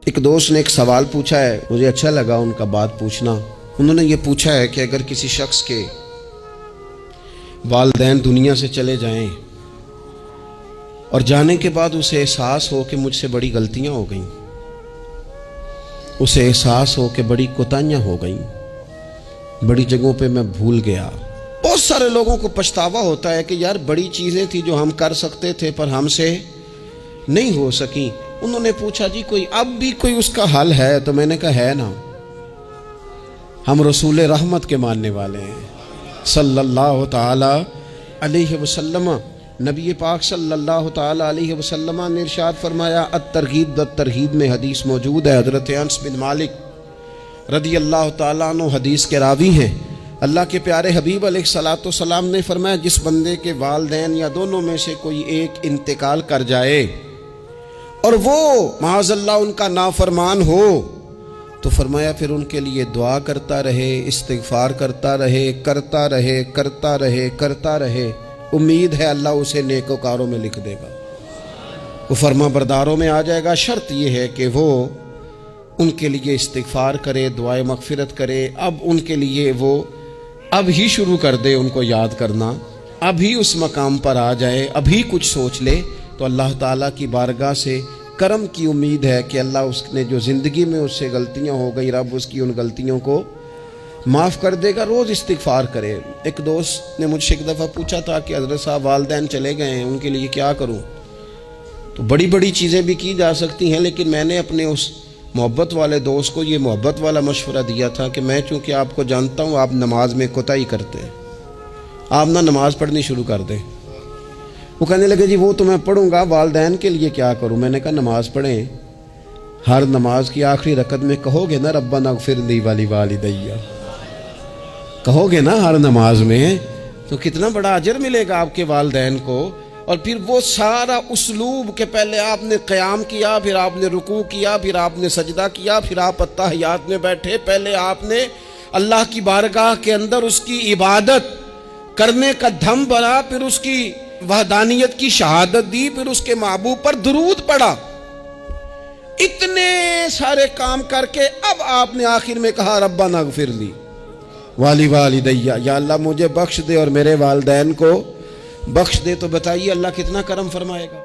ایک دوست نے ایک سوال پوچھا ہے، مجھے اچھا لگا ان کا بات پوچھنا۔ انہوں نے یہ پوچھا ہے کہ اگر کسی شخص کے والدین دنیا سے چلے جائیں اور جانے کے بعد اسے احساس ہو کہ مجھ سے بڑی غلطیاں ہو گئیں، اسے احساس ہو کہ بڑی کوتاہیاں ہو گئیں، بڑی جگہوں پہ میں بھول گیا۔ بہت سارے لوگوں کو پچھتاوا ہوتا ہے کہ یار بڑی چیزیں تھی جو ہم کر سکتے تھے پر ہم سے نہیں ہو سکیں۔ انہوں نے پوچھا جی کوئی اب بھی کوئی اس کا حل ہے؟ تو میں نے کہا ہے نا، ہم رسول رحمت کے ماننے والے ہیں صلی اللہ تعالی علیہ وسلم۔ نبی پاک صلی اللہ تعالی علیہ وسلم نے ارشاد فرمایا، الترغیب والترہیب میں حدیث موجود ہے، حضرت انس بن مالک رضی اللہ تعالیٰ عنہ حدیث کے راوی ہیں۔ اللہ کے پیارے حبیب علیہ الصلوۃ والسلام نے فرمایا، جس بندے کے والدین یا دونوں میں سے کوئی ایک انتقال کر جائے اور وہ معاذ اللہ ان کا نافرمان ہو، تو فرمایا پھر ان کے لیے دعا کرتا رہے، استغفار کرتا رہے، کرتا رہے، کرتا رہے، کرتا رہے، امید ہے اللہ اسے نیکوکاروں میں لکھ دے گا، وہ فرما برداروں میں آ جائے گا۔ شرط یہ ہے کہ وہ ان کے لیے استغفار کرے، دعائے مغفرت کرے، اب ان کے لیے وہ اب ہی شروع کر دے ان کو یاد کرنا، ابھی اس مقام پر آ جائے، ابھی کچھ سوچ لے، تو اللہ تعالیٰ کی بارگاہ سے کرم کی امید ہے کہ اللہ اس نے جو زندگی میں اس سے غلطیاں ہو گئی، رب اس کی ان غلطیوں کو معاف کر دے گا۔ روز استغفار کرے۔ ایک دوست نے مجھ سے ایک دفعہ پوچھا تھا کہ حضرت صاحب والدین چلے گئے ہیں، ان کے لیے کیا کروں؟ تو بڑی بڑی چیزیں بھی کی جا سکتی ہیں، لیکن میں نے اپنے اس محبت والے دوست کو یہ محبت والا مشورہ دیا تھا کہ میں چونکہ آپ کو جانتا ہوں آپ نماز میں کوتاہی کرتے ہیں، آپ نہ نماز پڑھنی شروع کر دیں۔ وہ کہنے لگے جی وہ تو میں پڑھوں گا، والدین کے لیے کیا کروں؟ میں نے کہا نماز پڑھیں، ہر نماز کی آخری رکعت میں کہو گے نا ربنا اغفر لی ولوالدی، کہو گے نا ہر نماز میں، تو کتنا بڑا اجر ملے گا آپ کے والدین کو۔ اور پھر وہ سارا اسلوب کہ پہلے آپ نے قیام کیا، پھر آپ نے رکوع کیا، پھر آپ نے سجدہ کیا، پھر آپ اتحیات میں بیٹھے، پہلے آپ نے اللہ کی بارگاہ کے اندر اس کی عبادت کرنے کا دھم بنا، پھر اس کی وحدانیت کی شہادت دی، پھر اس کے محبوب پر درود پڑھا، اتنے سارے کام کر کے اب آپ نے آخر میں کہا ربنا اغفر لی ولوالدی، یا اللہ مجھے بخش دے اور میرے والدین کو بخش دے، تو بتائیے اللہ کتنا کرم فرمائے گا۔